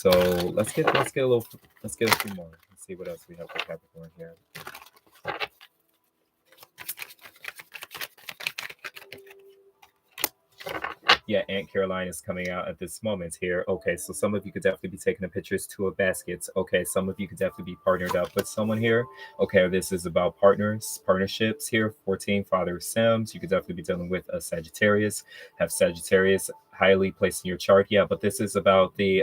So let's get a few more. Let's see what else we have for Capricorn here. Yeah, Aunt Caroline is coming out at this moment here. Okay, so some of you could definitely be taking the pictures to a baskets. Okay, some of you could definitely be partnered up with someone here. Okay, this is about partnerships here. 14, Father of Sims. You could definitely be dealing with a Sagittarius. Have Sagittarius highly placed in your chart. Yeah, but this is about the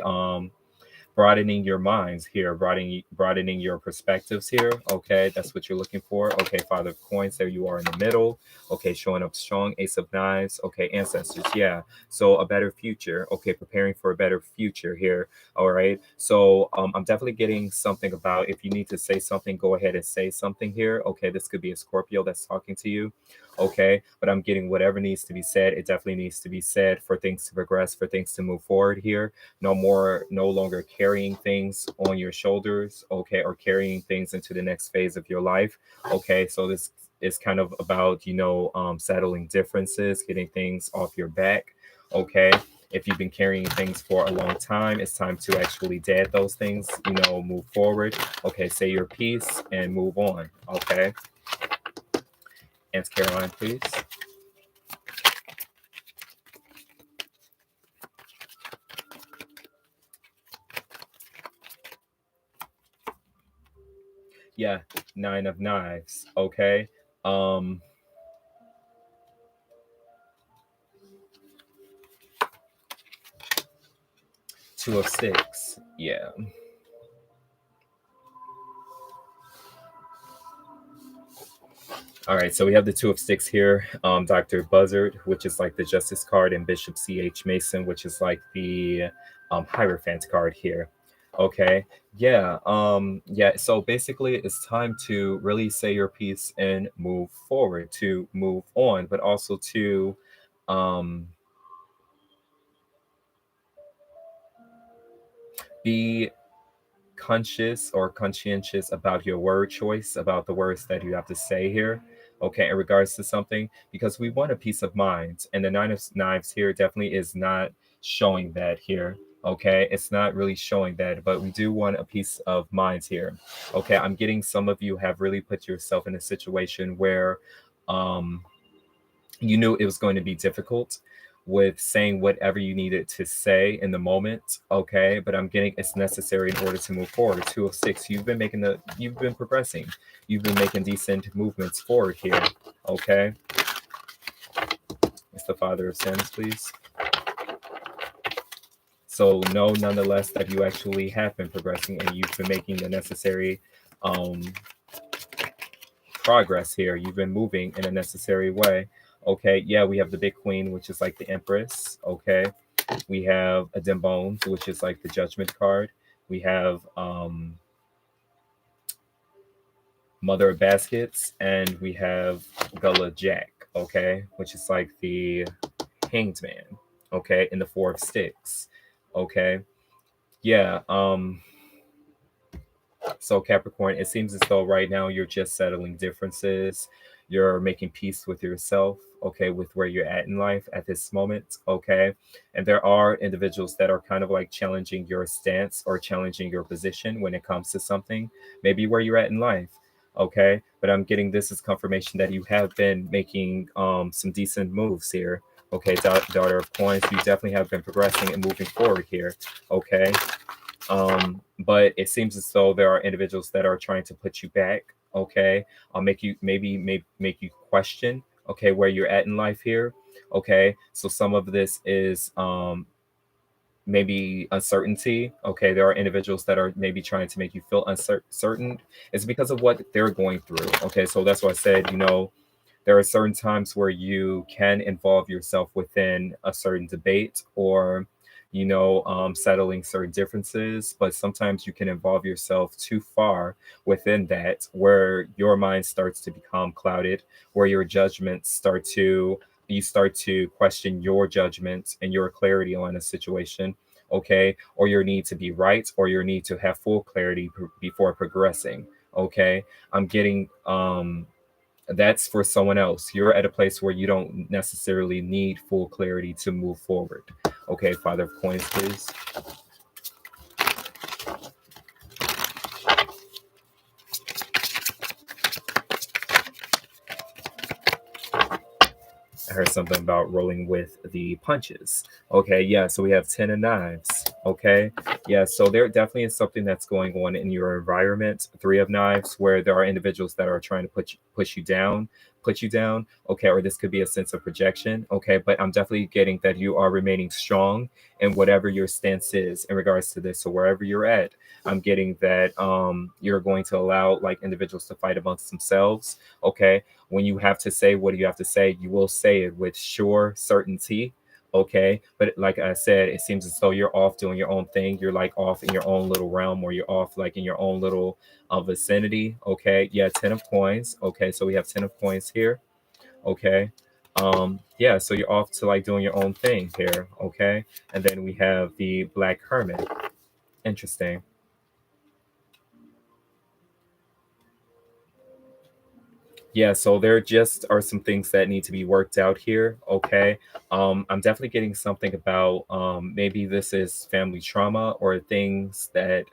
broadening your minds here, broadening your perspectives here. Okay, that's what you're looking for. Okay, Father of Coins, there you are in the middle. Okay, showing up strong. Ace of Knives. Okay, ancestors. Yeah, so a better future. Okay, preparing for a better future here. All right, so I'm definitely getting something about if you need to say something, go ahead and say something here. Okay, this could be a Scorpio that's talking to you. Okay, but I'm getting whatever needs to be said. It definitely needs to be said for things to progress, for things to move forward here. No longer carrying things on your shoulders, okay, or carrying things into the next phase of your life. Okay, so this is kind of about, settling differences, getting things off your back. Okay, if you've been carrying things for a long time, it's time to actually dead those things, move forward. Okay, say your piece and move on. Okay, Aunt Caroline, please. Yeah, 9 of Knives. Okay. um 2 of Sticks. Yeah. All right, so we have the 2 of Sticks here. Dr. Buzzard, which is like the Justice card, and Bishop C.H. Mason, which is like the Hierophant card here. Okay, yeah, yeah. So basically, it's time to really say your piece and move forward, to move on, but also to um, be conscious or conscientious about your word choice, about the words that you have to say here, okay, in regards to something, because we want a peace of mind. And the 9 of Knives here definitely is not showing that here. Okay, it's not really showing that, but we do want a peace of mind here. Okay, I'm getting some of you have really put yourself in a situation where um you knew it was going to be difficult with saying whatever you needed to say in the moment. Okay, but I'm getting it's necessary in order to move forward. 2 of Six, you've been progressing, you've been making decent movements forward here. Okay, it's the Father of Sins, please. So know nonetheless that you actually have been progressing and you've been making the necessary progress here. You've been moving in a necessary way. Okay, yeah, we have the Big Queen, which is like the Empress. Okay, we have a Dim Bones, which is like the Judgment card. We have Mother of Baskets, and we have Gullah Jack. Okay, which is like the Hanged Man. Okay, in the 4 of Sticks. Okay, yeah. So Capricorn, it seems as though right now you're just settling differences. You're making peace with yourself, okay, with where you're at in life at this moment, okay? And there are individuals that are kind of like challenging your stance or challenging your position when it comes to something, maybe where you're at in life, okay? But I'm getting this as confirmation that you have been making some decent moves here. Okay, Daughter of Coins, you definitely have been progressing and moving forward here, okay? But it seems as though there are individuals that are trying to put you back. Okay, I'll make you make you question. Okay, where you're at in life here. Okay, so some of this is maybe uncertainty. Okay, there are individuals that are maybe trying to make you feel uncertain. It's because of what they're going through. Okay, so that's why I said, there are certain times where you can involve yourself within a certain debate or settling certain differences, but sometimes you can involve yourself too far within that, where your mind starts to become clouded, where your judgments you start to question your judgments and your clarity on a situation, okay, or your need to be right, or your need to have full clarity before progressing. Okay, I'm getting that's for someone else. You're at a place where you don't necessarily need full clarity to move forward. Okay, Father of Coins, please. I heard something about rolling with the punches. Okay, yeah, so we have 10 of knives. Okay, yeah, so there definitely is something that's going on in your environment. 3 of knives, where there are individuals that are trying to push you down, put you down. Okay, or this could be a sense of projection. Okay, but I'm definitely getting that you are remaining strong in whatever your stance is in regards to this. So wherever you're at, I'm getting that you're going to allow like individuals to fight amongst themselves. Okay, when you have to say what do you have to say, you will say it with sure certainty. Okay, but like I said, it seems as though you're off doing your own thing. You're like off in your own little realm, or you're off like in your own little vicinity. Okay, yeah, 10 of coins. Okay, so we have 10 of coins here. Okay, yeah, so you're off to like doing your own thing here. Okay, and then we have the Black Hermit. Interesting. Yeah, so there just are some things that need to be worked out here. Okay, I'm definitely getting something about maybe this is family trauma or things that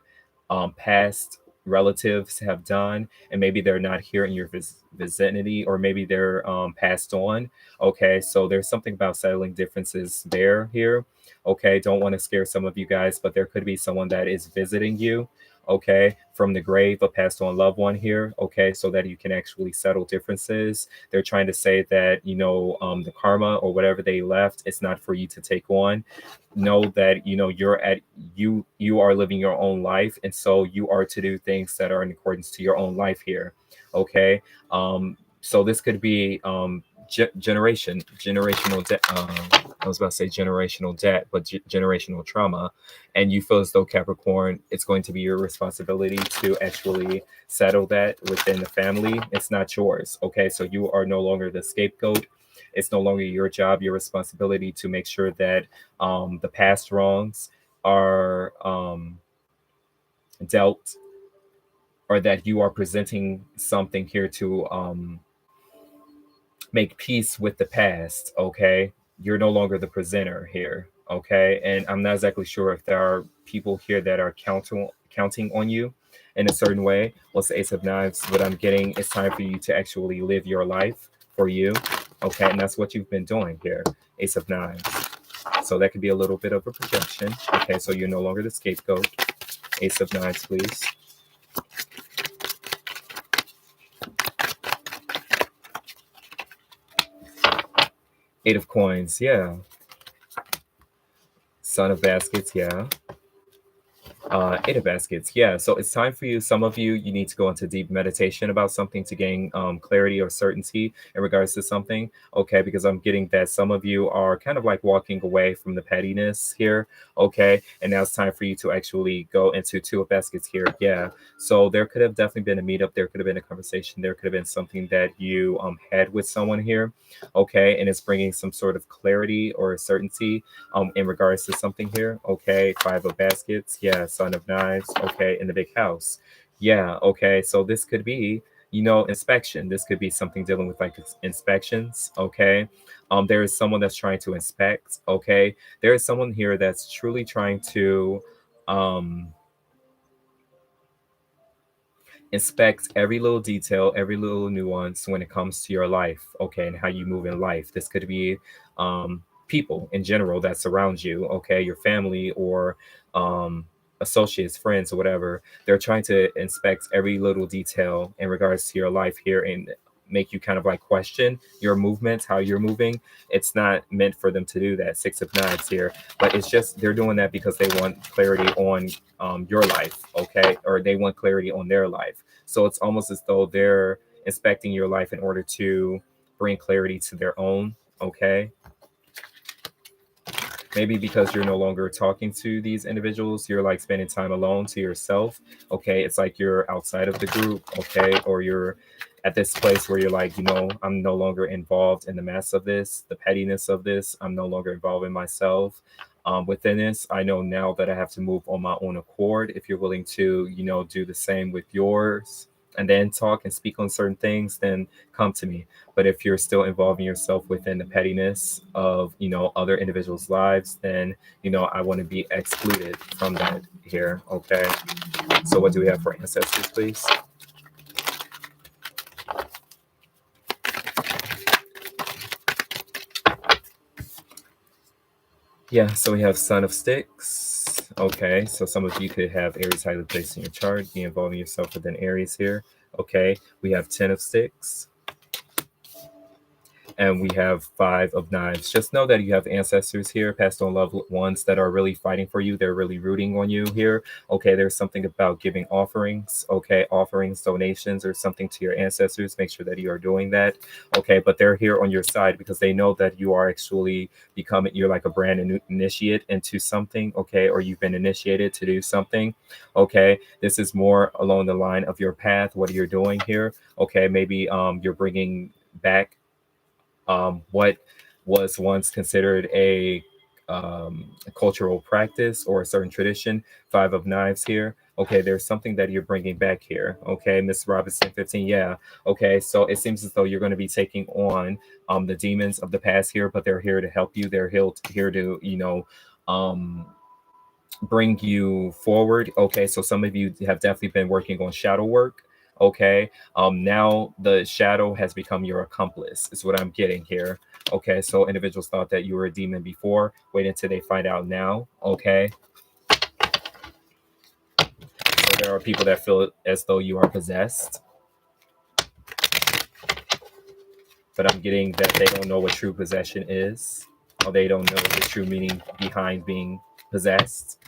past relatives have done, and maybe they're not here in your vicinity, or maybe they're passed on. Okay, so there's something about settling differences there here. Okay, don't want to scare some of you guys, but there could be someone that is visiting you. Okay, from the grave, a passed on loved one here. Okay, so that you can actually settle differences. They're trying to say that the karma or whatever they left, it's not for you to take on. Know that you are living your own life, and so you are to do things that are in accordance to your own life here. Okay, so this could be generational debt. I was about to say generational debt, but generational trauma. And you feel as though, Capricorn, it's going to be your responsibility to actually settle that within the family. It's not yours. Okay, so you are no longer the scapegoat. It's no longer your job, your responsibility to make sure that the past wrongs are dealt, or that you are presenting something here to make peace with the past. Okay, you're no longer the presenter here. Okay, and I'm not exactly sure if there are people here that are counting on you in a certain way. What's the Ace of Knives? What I'm getting, it's time for you to actually live your life for you. Okay, and that's what you've been doing here. Ace of Knives. So that could be a little bit of a projection. Okay, so you're no longer the scapegoat. Ace of Knives, please. Eight of Coins, yeah. Son of Baskets, yeah. Eight of Baskets, yeah. So it's time for you. Some of you, you need to go into deep meditation about something to gain clarity or certainty in regards to something. Okay, because I'm getting that some of you are kind of like walking away from the pettiness here. Okay, and now it's time for you to actually go into Two of Baskets here. Yeah. So there could have definitely been a meetup. There could have been a conversation. There could have been something that you had with someone here. Okay, and it's bringing some sort of clarity or certainty in regards to something here. Okay, Five of Baskets, yeah. Son of Knives, okay, in the big house, yeah. Okay, so this could be inspection. This could be something dealing with like inspections. Okay, there is someone that's trying to inspect. Okay, there is someone here that's truly trying to inspect every little detail, every little nuance when it comes to your life, okay, and how you move in life. This could be people in general that surround you, okay, your family or associates, friends, or whatever. They're trying to inspect every little detail in regards to your life here and make you kind of like question your movements, how you're moving. It's not meant for them to do that. Six of Knives here, but it's just they're doing that because they want clarity on your life, okay, or they want clarity on their life. So it's almost as though they're inspecting your life in order to bring clarity to their own. Okay, maybe because you're no longer talking to these individuals, you're like spending time alone to yourself. Okay, it's like you're outside of the group. Okay, or you're at this place where you're like, I'm no longer involved in the mess of this, the pettiness of this. I'm no longer involved in myself. Within this, I know now that I have to move on my own accord. If you're willing to, do the same with yours, and then talk and speak on certain things, then come to me. But if you're still involving yourself within the pettiness of, other individuals' lives, then, I want to be excluded from that here. Okay. So what do we have for ancestors, please? Yeah, so we have Son of Sticks. Okay, so some of you could have Aries highly placed in your chart, be involving yourself within Aries here. Okay, we have 10 of Sticks. And we have 5 of Knives. Just know that you have ancestors here, past on loved ones that are really fighting for you. They're really rooting on you here. Okay, there's something about giving offerings. Okay, offerings, donations, or something to your ancestors. Make sure that you are doing that. Okay, but they're here on your side because they know that you are actually becoming, you're like a brand new initiate into something. Okay, or you've been initiated to do something. Okay, this is more along the line of your path. What you're doing here. Okay, maybe you're bringing back what was once considered a cultural practice or a certain tradition. 5 of Knives here. Okay, there's something that you're bringing back here. Okay, Miss Robinson 15. Yeah. Okay, so it seems as though you're going to be taking on the demons of the past here, but they're here to help you. They're here to, um, bring you forward. Okay, so some of you have definitely been working on shadow work. Okay, now the shadow has become your accomplice, is what I'm getting here. Okay, so individuals thought that you were a demon before. Wait until they find out now. Okay, so there are people that feel as though you are possessed, but I'm getting that they don't know what true possession is, or they don't know the true meaning behind being possessed.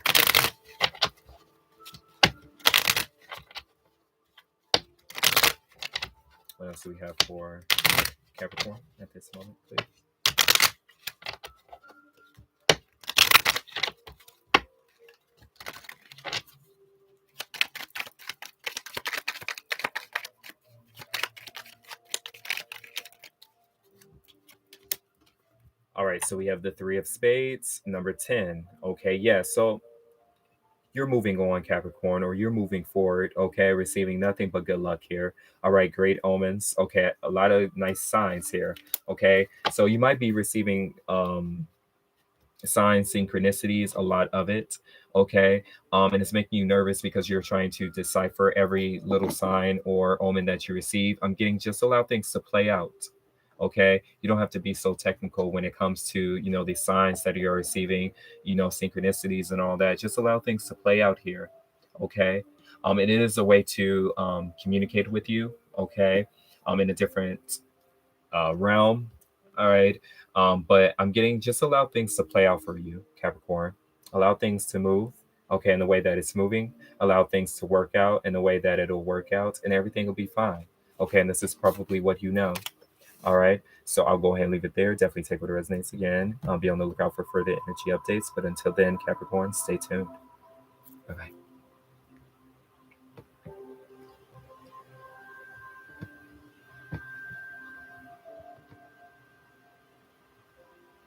What else do we have for Capricorn at this moment, please? All right, so we have the 3 of Spades, number 10. Okay, yeah, so you're moving on, Capricorn, or you're moving forward. Okay, receiving nothing but good luck here. All right, great omens. Okay, a lot of nice signs here. Okay, so you might be receiving signs, synchronicities, a lot of it. Okay, and it's making you nervous because you're trying to decipher every little sign or omen that you receive. I'm getting just allow things to play out. Okay, you don't have to be so technical when it comes to the signs that you're receiving, synchronicities and all that. Just allow things to play out here. Okay, and it is a way to communicate with you. Okay, in a different realm. All right. But I'm getting just allow things to play out for you, Capricorn. Allow things to move, okay, in the way that it's moving. Allow things to work out in the way that it'll work out, and everything will be fine. Okay, and this is probably what you know. All right. So I'll go ahead and leave it there. Definitely take what resonates again. I'll be on the lookout for further energy updates. But until then, Capricorn, stay tuned. Bye bye.